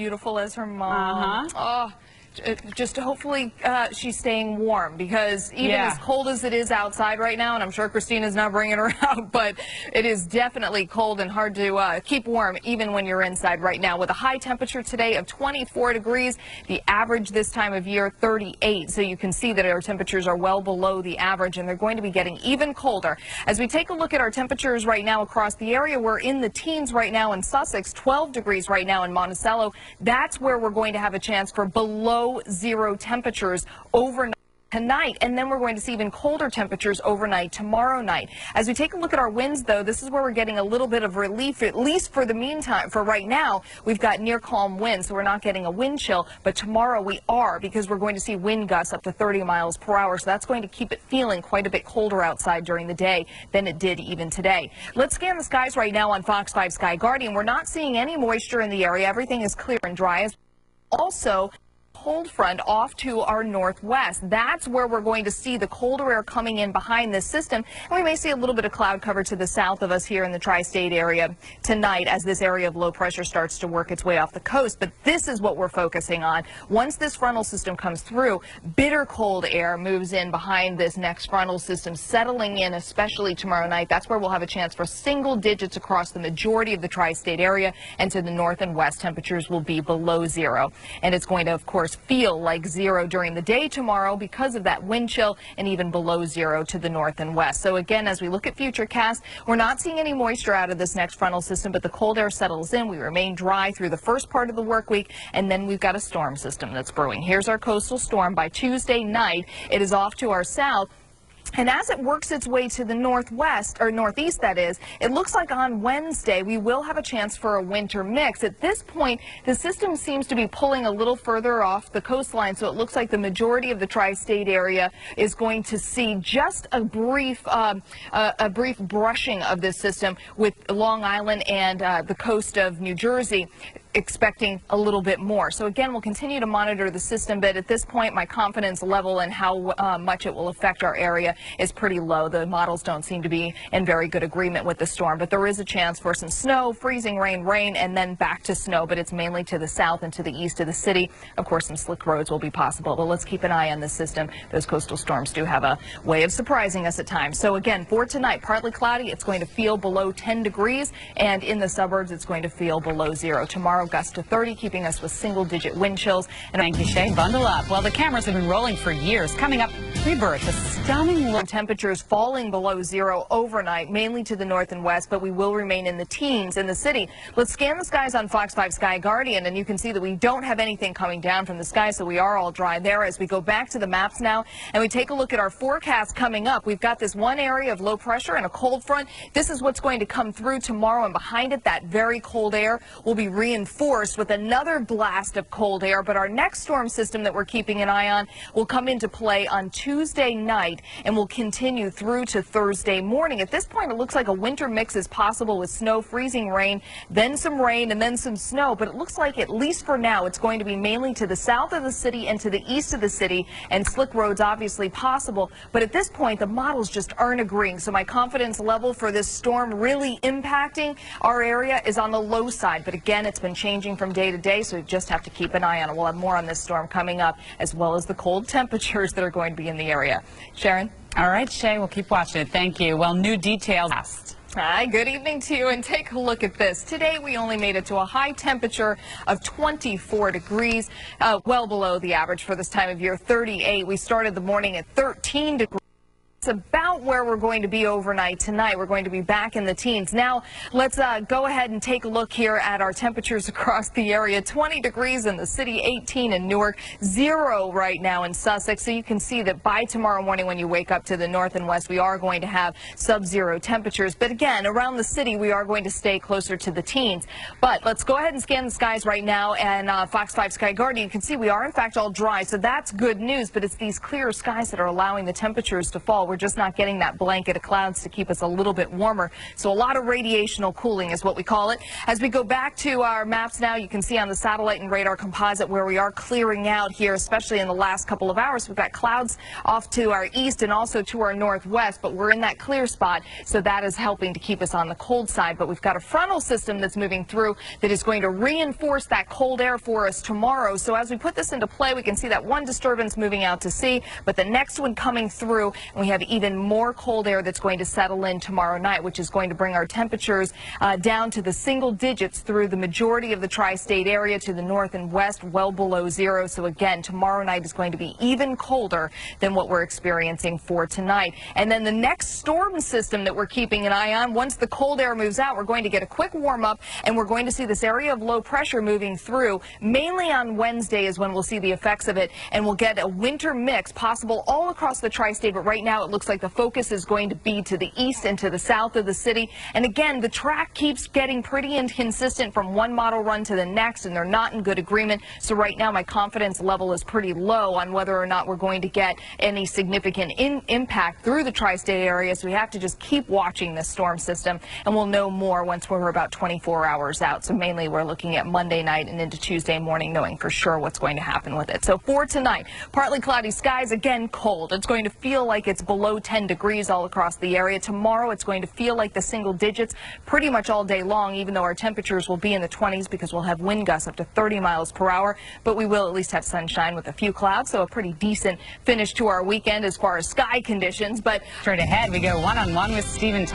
beautiful as her mom. Oh, just hopefully she's staying warm, because even as cold as it is outside right now, and I'm sure Christina's not bringing her out, but it is definitely cold and hard to keep warm even when you're inside right now. With a high temperature today of 24 degrees, the average this time of year 38. So you can see that our temperatures are well below the average, and they're going to be getting even colder. As we take a look at our temperatures right now across the area, we're in the teens right now in Sussex, 12 degrees right now in Monticello. That's where we're going to have a chance for below zero temperatures overnight tonight, and then we're going to see even colder temperatures overnight tomorrow night. As we take a look at our winds, though, this is where we're getting a little bit of relief, at least for the meantime. For right now, we've got near calm winds, so we're not getting a wind chill, but tomorrow we are, because we're going to see wind gusts up to 30 miles per hour, so that's going to keep it feeling quite a bit colder outside during the day than it did even today. Let's scan the skies right now on Fox 5 Sky Guardian. We're not seeing any moisture in the area. Everything is clear and dry. Also, cold front off to our northwest. That's where we're going to see the colder air coming in behind this system, and we may see a little bit of cloud cover to the south of us here in the tri-state area tonight as this area of low pressure starts to work its way off the coast. But this is what we're focusing on. Once this frontal system comes through, bitter cold air moves in behind this next frontal system, settling in especially tomorrow night. That's where we'll have a chance for single digits across the majority of the tri-state area, and to the north and west temperatures will be below zero, and it's going to, of course, feel like zero during the day tomorrow because of that wind chill, and even below zero to the north and west. So again, as we look at futurecast, we're not seeing any moisture out of this next frontal system, but the cold air settles in. We remain dry through the first part of the work week, and then we've got a storm system that's brewing. Here's our coastal storm. By Tuesday night, it is off to our south. And as it works its way to the northwest, or northeast that is, it looks like on Wednesday we will have a chance for a winter mix. At this point, the system seems to be pulling a little further off the coastline, so it looks like the majority of the tri-state area is going to see just a brief brushing of this system, with Long Island and the coast of New Jersey expecting a little bit more. So again, we'll continue to monitor the system, but at this point my confidence level and how much it will affect our area is pretty low. The models don't seem to be in very good agreement with the storm, but there is a chance for some snow, freezing rain, and then back to snow, but it's mainly to the south and to the east of the city. Of course, some slick roads will be possible, but let's keep an eye on this system. Those coastal storms do have a way of surprising us at times. So again, for tonight, partly cloudy. It's going to feel below 10 degrees, and in the suburbs it's going to feel below zero. Tomorrow, gusts to 30, keeping us with single-digit wind chills. And thank you, Shay. Bundle up. Well, the cameras have been rolling for years. Coming up, rebirth, a stunning look. Temperatures falling below zero overnight, mainly to the north and west, but we will remain in the teens in the city. Let's scan the skies on Fox 5 Sky Guardian, and you can see that we don't have anything coming down from the sky, so we are all dry there. As we go back to the maps now, and we take a look at our forecast coming up, we've got this one area of low pressure and a cold front. This is what's going to come through tomorrow, and behind it, that very cold air will be reinforced with another blast of cold air. But our next storm system that we're keeping an eye on will come into play on Tuesday night and will continue through to Thursday morning. At this point, it looks like a winter mix is possible with snow, freezing rain, then some rain, and then some snow. But it looks like, at least for now, it's going to be mainly to the south of the city and to the east of the city, and slick roads obviously possible. But at this point, the models just aren't agreeing. So my confidence level for this storm really impacting our area is on the low side. But again, it's been changing from day to day, so we just have to keep an eye on it. We'll have more on this storm coming up, as well as the cold temperatures that are going to be in the area. Sharon? All right, Shay, we'll keep watching it. Thank you. Well, new details. Hi, good evening to you, and take a look at this. Today we only made it to a high temperature of 24 degrees, well below the average for this time of year, 38. We started the morning at 13 degrees. It's about where we're going to be overnight tonight. We're going to be back in the teens. Now, let's go ahead and take a look here at our temperatures across the area. 20 degrees in the city, 18 in Newark, 0 right now in Sussex. So you can see that by tomorrow morning when you wake up to the north and west, we are going to have sub-zero temperatures. But again, around the city, we are going to stay closer to the teens. But let's go ahead and scan the skies right now. And Fox 5 Sky Guardian, you can see we are, in fact, all dry. So that's good news. But it's these clear skies that are allowing the temperatures to fall. We're just not getting that blanket of clouds to keep us a little bit warmer. So a lot of radiational cooling is what we call it. As we go back to our maps now, you can see on the satellite and radar composite where we are clearing out here, especially in the last couple of hours. We've got clouds off to our east and also to our northwest, but we're in that clear spot, so that is helping to keep us on the cold side. But we've got a frontal system that's moving through that is going to reinforce that cold air for us tomorrow. So as we put this into play, we can see that one disturbance moving out to sea, but the next one coming through, and we have even more cold air that's going to settle in tomorrow night, which is going to bring our temperatures down to the single digits through the majority of the tri-state area to the north and west, well below zero. So again, tomorrow night is going to be even colder than what we're experiencing for tonight. And then the next storm system that we're keeping an eye on, once the cold air moves out, we're going to get a quick warm up, and we're going to see this area of low pressure moving through. Mainly on Wednesday is when we'll see the effects of it, and we'll get a winter mix possible all across the tri-state. But right now it looks like the focus is going to be to the east and to the south of the city. And again, the track keeps getting pretty inconsistent from one model run to the next, and they're not in good agreement. So right now my confidence level is pretty low on whether or not we're going to get any significant impact through the tri-state area. So we have to just keep watching this storm system, and we'll know more once we're about 24 hours out. So mainly we're looking at Monday night and into Tuesday morning, knowing for sure what's going to happen with it. So for tonight, partly cloudy skies, again cold. It's going to feel like it's below 10 degrees all across the area. Tomorrow it's going to feel like the single digits pretty much all day long, even though our temperatures will be in the 20s because we'll have wind gusts up to 30 miles per hour. But we will at least have sunshine with a few clouds, so a pretty decent finish to our weekend as far as sky conditions. But straight ahead, we go one-on-one with Stephen.